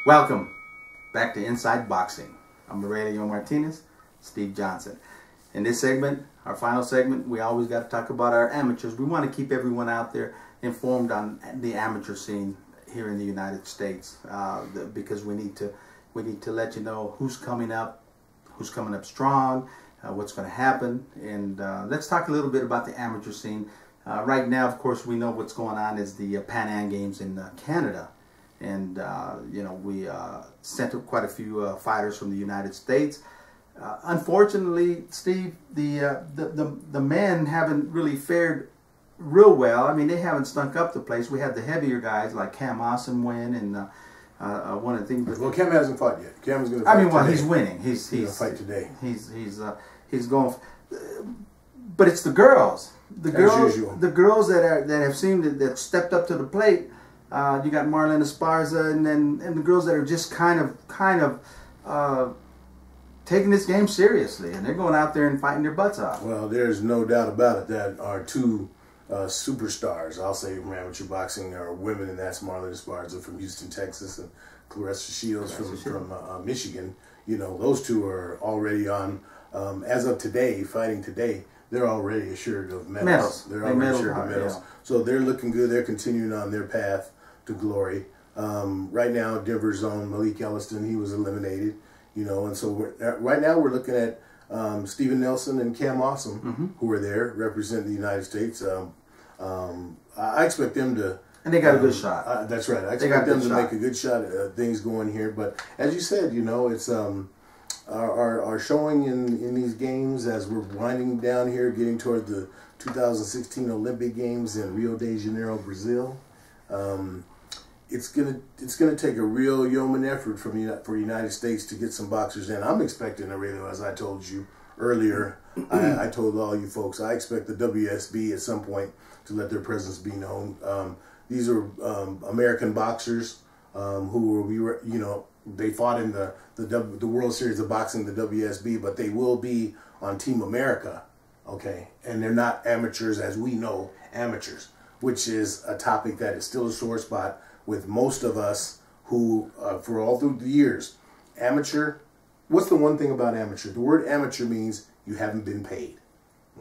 Welcome back to Inside Boxing. I'm Aurelio Martinez, Steve Johnson. In this segment, our final segment, we always got to talk about our amateurs. We want to keep everyone out there informed on the amateur scene here in the United States because we need to let you know who's coming up strong, what's going to happen, and let's talk a little bit about the amateur scene. Right now, of course, we know what's going on is the Pan Am Games in Canada. And you know, we sent up quite a few fighters from the United States. Unfortunately, Steve, the men haven't really fared real well. I mean, they haven't stunk up the place. We had the heavier guys like Cam Awesome win, and one of the things. Well, Cam hasn't fought yet. Cam's going to fight. I mean, well, today. He's winning. He's going to fight today. He's going. But it's the girls. The girls that have seemed that stepped up to the plate. You got Marlene Esparza and the girls that are just kind of taking this game seriously, and they're going out there and fighting their butts off. Well, there's no doubt about it that our two superstars, I'll say, from amateur boxing are women, and that's Marlene Esparza from Houston, Texas, and Clarissa Shields from Michigan. You know, those two are already on, as of today, fighting today, they're already assured of medals. They're already assured of medals. Yeah. So they're looking good. They're continuing on their path to glory. Right now, Denver's own Malik Elliston, he was eliminated, you know, and so right now we're looking at Steven Nelson and Cam Awesome, who are there representing the United States. I expect them to, and they got a good shot. That's right. I expect them to make a good shot at things going here. But as you said, you know, it's our showing in these games as we're winding down here, getting toward the 2016 Olympic Games in Rio de Janeiro, Brazil. It's gonna take a real yeoman effort for United States to get some boxers in. I'm expecting, Aurelio, as I told you earlier, I told all you folks, I expect the WSB at some point to let their presence be known. These are American boxers who you know, they fought in the World Series of Boxing, the WSB, but they will be on Team America, okay? And they're not amateurs as we know amateurs, which is a topic that is still a sore spot with most of us who, for all through the years, amateur, what's the one thing about amateur? The word amateur means you haven't been paid,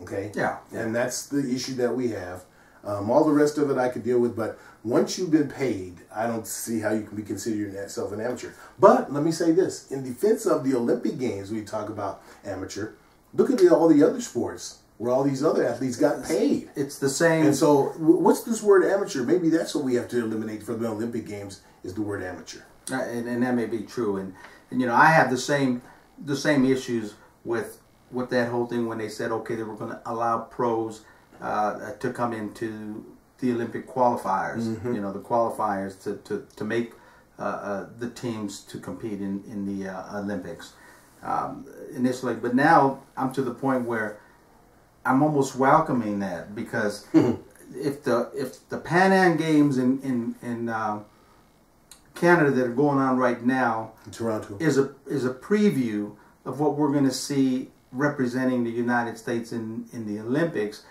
okay? Yeah. And that's the issue that we have. All the rest of it I could deal with, but once you've been paid, I don't see how you can be considering yourself an amateur. But let me say this, in defense of the Olympic Games, we talk about amateur, look at all the other sports where all these other athletes got paid. It's the same. And so what's this word amateur? Maybe that's what we have to eliminate from the Olympic Games is the word amateur. And that may be true. And you know, I have the same issues with that whole thing when they said, okay, they were going to allow pros to come into the Olympic qualifiers, you know, the qualifiers to make the teams to compete in the Olympics initially. But now I'm to the point where I'm almost welcoming that, because if the Pan Am Games in Canada that are going on right now in Toronto is a preview of what we're going to see representing the United States in the Olympics,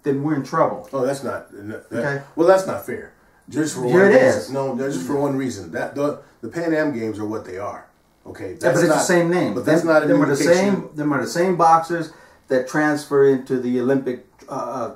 then we're in trouble. Oh, that's not okay. Well, that's not fair. Just for Here one it reason. is. No, just for one reason. That the Pan Am Games are what they are. Okay, that's but it's the same name. But that's not an indication. Them are the same boxers that transfer into the Olympic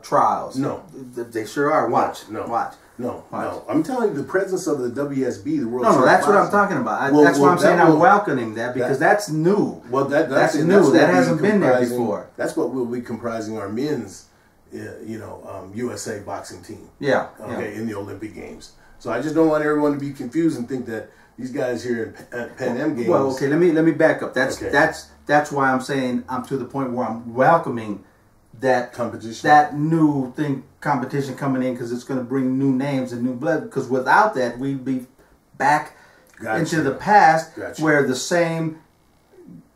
trials. No, they sure are. Watch. No. I'm telling you, the presence of the WSB, the World Series. No, that's what I'm talking about. That's why I'm saying I'm welcoming that, because that's new. Well, that's new. That hasn't been there before. That's what will be comprising our men's, you know, USA boxing team. Yeah. Okay, in the Olympic Games. So I just don't want everyone to be confused and think that these guys here at Pan Am Games. Well, okay, let me back up. That's why I'm saying I'm to the point where I'm welcoming that competition, that new competition coming in, because it's going to bring new names and new blood. Because without that, we'd be back into the past, where the same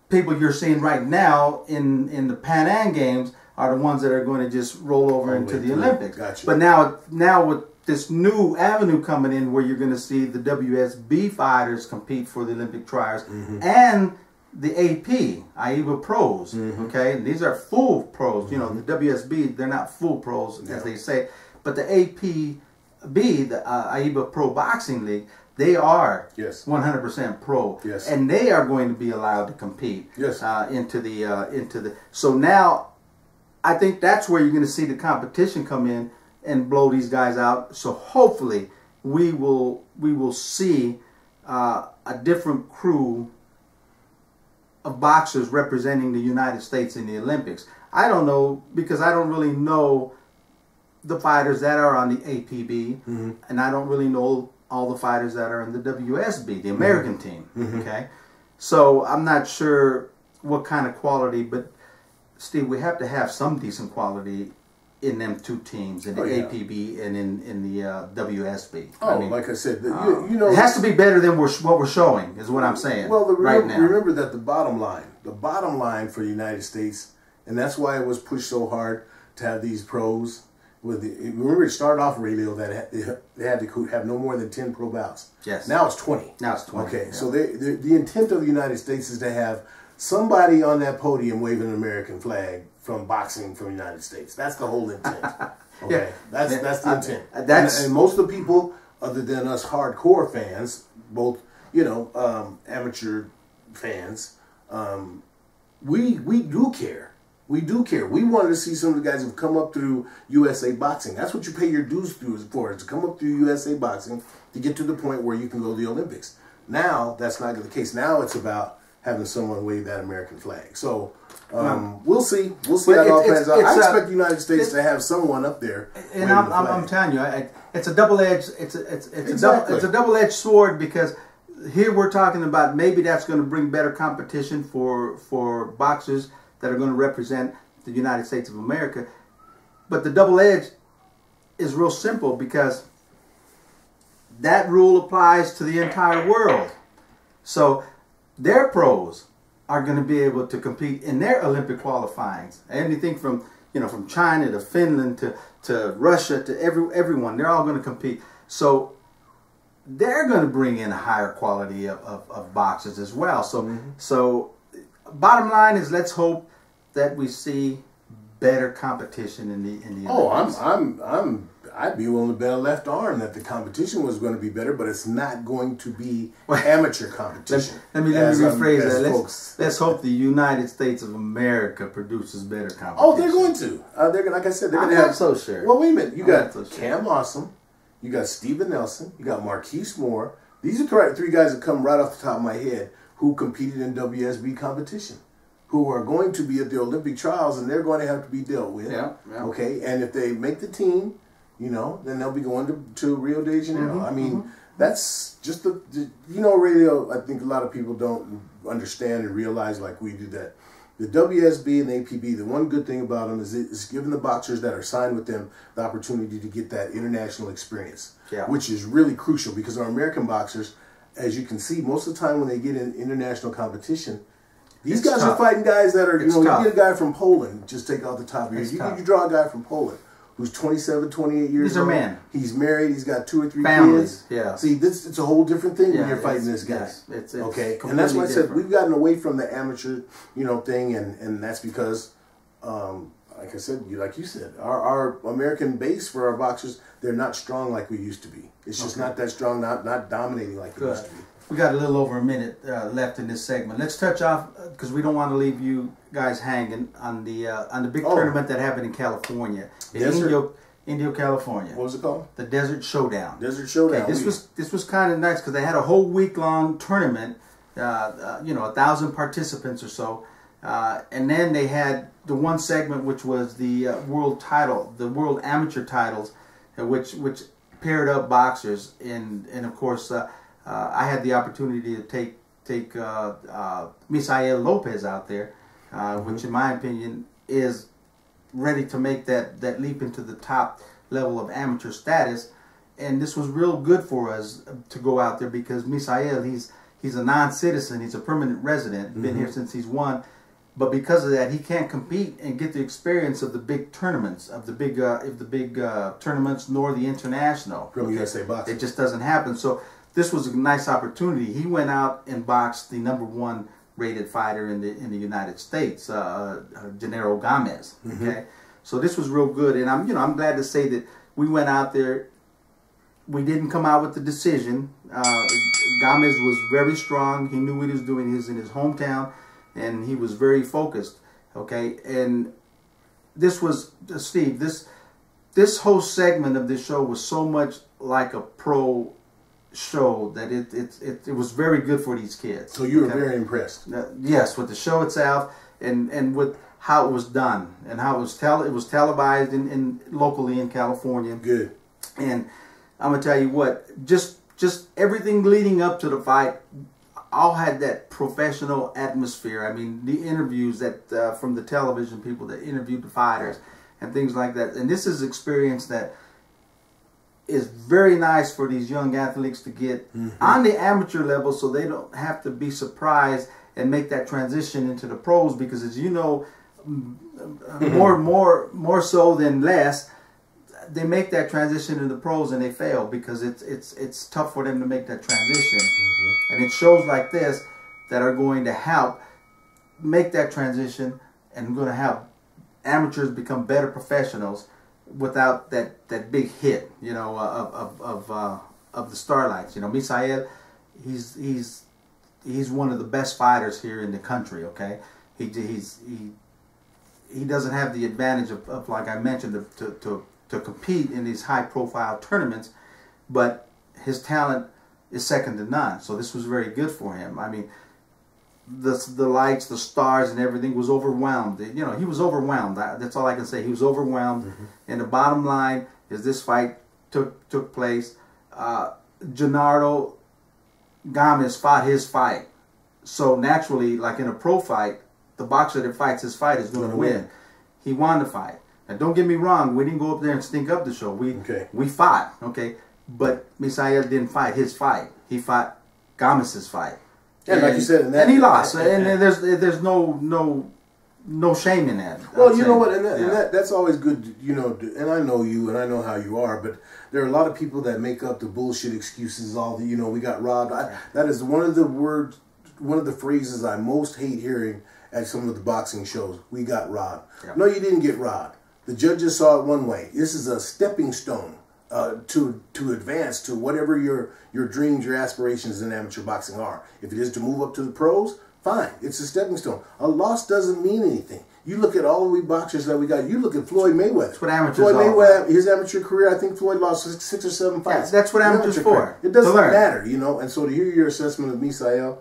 people you're seeing right now in the Pan Am Games are the ones that are going to just roll over into the Olympics. But now with this new avenue coming in, where you're going to see the WSB fighters compete for the Olympic trials, and the AP, AIBA pros, okay? And these are full pros. You know, the WSB, they're not full pros, as they say. But the AP the AIBA Pro Boxing League, they are 100% pro, and they are going to be allowed to compete into the. So now, I think that's where you're going to see the competition come in and blow these guys out. So hopefully, we will see a different crew of boxers representing the United States in the Olympics. I don't know, because I don't really know the fighters that are on the APB, and I don't really know all the fighters that are in the WSB, the American team. Okay, so I'm not sure what kind of quality, but Steve, we have to have some decent quality in them two teams, in the APB and in the WSB. Oh, I mean, like I said, you know, it has to be better than what we're showing, is what I'm saying. Well, right now. Remember that the bottom line for the United States, and that's why it was pushed so hard to have these pros. Remember, it started off radio that they had to have no more than 10 pro bouts. Yes. Now it's 20. Now it's 20. Okay, so the intent of the United States is to have somebody on that podium waving an American flag from boxing from the United States. That's the whole intent. Okay, that's the intent. And most of the people, other than us hardcore fans, both amateur fans, we do care. We do care. We wanted to see some of the guys who've come up through USA Boxing. That's what you pay your dues for, is to come up through USA Boxing to get to the point where you can go to the Olympics. Now, that's not the case. Now it's about having someone wave that American flag. So, we'll see. We'll see how it all pans out. I expect the United States to have someone up there. And I'm telling you, it's a double-edged. It's a double-edged sword, because here we're talking about maybe that's going to bring better competition for boxers that are going to represent the United States of America. But the double edge is real simple, because that rule applies to the entire world. So their pros are going to be able to compete in their Olympic qualifyings. Anything from China to Finland to Russia to everyone, they're all going to compete. So they're going to bring in a higher quality of boxers as well. So so bottom line is, let's hope that we see better competition in the Olympics. I'd be willing to bet a left arm that the competition was going to be better, but it's not going to be amateur competition. Let me rephrase that. Let's hope the United States of America produces better competition. Oh, they're going to. They're like I said, they're going to have. So sure. Well, wait a minute. You got Cam Awesome, you got Steven Nelson, you got Marquise Moore. These are three guys that come right off the top of my head who competed in WSB competition, who are going to be at the Olympic trials, and they're going to have to be dealt with. Yeah. Okay, and if they make the team, then they'll be going to Rio de Janeiro. I mean, that's just radio. I think a lot of people don't understand and realize, like we do, that the WSB and the APB, the one good thing about them is it's giving the boxers that are signed with them the opportunity to get that international experience, which is really crucial, because our American boxers, as you can see, most of the time when they get in international competition, these guys are fighting guys that are, you get a guy from Poland, just take off the top of your, you draw a guy from Poland who's 27, 28 years old. He's a man. He's married, he's got 2 or 3 families. kids. Yeah. See, it's a whole different thing when you're fighting this guy. It's okay? And that's why I said we've gotten away from the amateur, thing, and that's because, like I said, like you said, our American base for our boxers, they're not strong like we used to be. It's just not that strong, not dominating like they used to be. We got a little over a minute left in this segment. Let's touch off, because we don't want to leave you guys hanging, on the big tournament that happened in California, in Indio, California. What was it called? The Desert Showdown. Desert Showdown. Okay, this was kind of nice, because they had a whole week-long tournament, 1,000 participants or so, and then they had the one segment which was the world title, the world amateur titles, which paired up boxers, and of course. I had the opportunity to take Misael Lopez out there, which in my opinion is ready to make that leap into the top level of amateur status. And this was real good for us to go out there, because Misael, he's a non-citizen, he's a permanent resident, been here since he's won. But because of that, he can't compete and get the experience of the big tournaments, tournaments, nor the international. From USA Boxing. It just doesn't happen. So this was a nice opportunity. He went out and boxed the #1 rated fighter in the United States, Gennaro Gomez. Okay, so this was real good, and I'm glad to say that we went out there we didn't come out with the decision. Gomez was very strong. He knew what he was doing. He was in his hometown, and he was very focused. Okay, and this was Steve. This whole segment of this show was so much like a pro show that it was very good for these kids. So you were very impressed. Yes, with the show itself and with how it was done and how it was televised in locally in California. Good. And I'm gonna tell you what, just everything leading up to the fight all had that professional atmosphere. I mean, the interviews that from the television people that interviewed the fighters and things like that. And this is experience that is very nice for these young athletes to get on the amateur level, so they don't have to be surprised and make that transition into the pros, because as you know, more so than less, they make that transition into the pros and they fail because it's tough for them to make that transition. And it's shows like this that are going to help make that transition and going to help amateurs become better professionals without that big hit, you know, of the starlights. You know, Misael, he's one of the best fighters here in the country. Okay, he doesn't have the advantage of like I mentioned to compete in these high profile tournaments, but his talent is second to none. So this was very good for him. I mean, the lights, the stars, and everything was overwhelmed. You know, he was overwhelmed. That's all I can say. He was overwhelmed. And the bottom line is this fight took place. Gennaro Gomez fought his fight. So naturally, like in a pro fight, the boxer that fights his fight is going to win. He won the fight. Now, don't get me wrong. We didn't go up there and stink up the show. We fought, okay? But Misael didn't fight his fight. He fought Gomez's fight. Yeah, like you said, and he lost. And there's no shame in that. Well, you know what, and that's always good, you know. And I know you, and I know how you are. But there are a lot of people that make up the bullshit excuses. All the, you know, we got robbed. That is one of the phrases I most hate hearing at some of the boxing shows. We got robbed. Yep. No, you didn't get robbed. The judges saw it one way. This is a stepping stone to advance to whatever your dreams, your aspirations in amateur boxing are. If it is to move up to the pros, fine. It's a stepping stone. A loss doesn't mean anything. You look at all the boxers that we got. You look at Floyd Mayweather. That's what amateurs Floyd Mayweather, his amateur career, I think Floyd lost 6 or 7 fights. Yeah, that's what amateurs for. It doesn't matter, you know. And so to hear your assessment of Misael,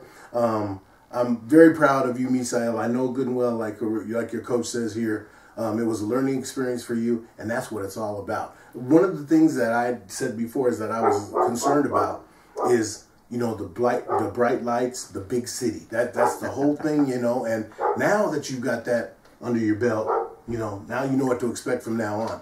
I'm very proud of you, Misael. I know good and well, like your coach says here, it was a learning experience for you, and that's what it's all about. One of the things that I said before is that I was concerned about is, you know, the bright lights, the big city. That's the whole thing, you know. And now that you've got that under your belt, you know, now you know what to expect from now on.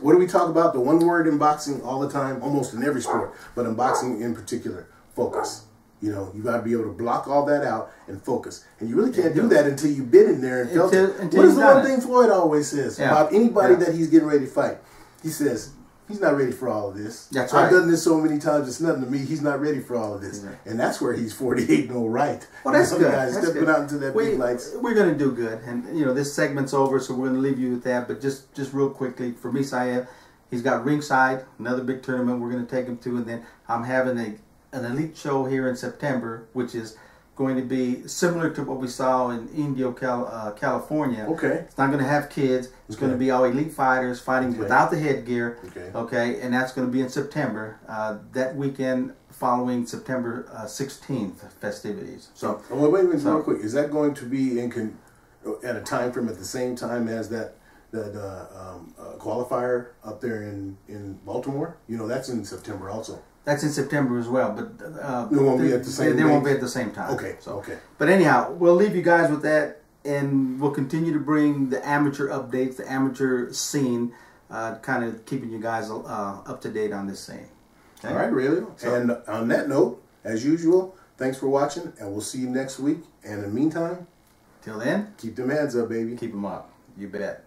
What do we talk about? The one word in boxing all the time, almost in every sport, but in boxing in particular, focus. You know, you got to be able to block all that out and focus. And you really can't do that until you've been in there and felt it. What is the one thing Floyd always says about anybody that he's getting ready to fight? He says, he's not ready for all of this. That's right. I've done this so many times, it's nothing to me. He's not ready for all of this. And that's where he's 48-0 right. Well, that's good. Guys stepping out into that big lights. We're going to do good. And, you know, this segment's over, so we're going to leave you with that. But just real quickly, for Misael, he's got ringside, another big tournament we're going to take him to. And then I'm having an elite show here in September, which is going to be similar to what we saw in Indio, California. Okay. It's not going to have kids. It's going to be all elite fighters fighting without the headgear. Okay. And that's going to be in September, that weekend following September 16th festivities. So, wait a minute, real quick. Is that going to be at a time frame at the same time as that qualifier up there in Baltimore? You know, that's in September also. That's in September as well, but they won't be at the same. They won't be at the same time. Okay. So okay. But anyhow, we'll leave you guys with that, and we'll continue to bring the amateur updates, the amateur scene, kind of keeping you guys up to date on this scene. Okay? All right, really. So, and on that note, as usual, thanks for watching, and we'll see you next week. And in the meantime, till then, keep them hands up, baby. Keep them up. You bet.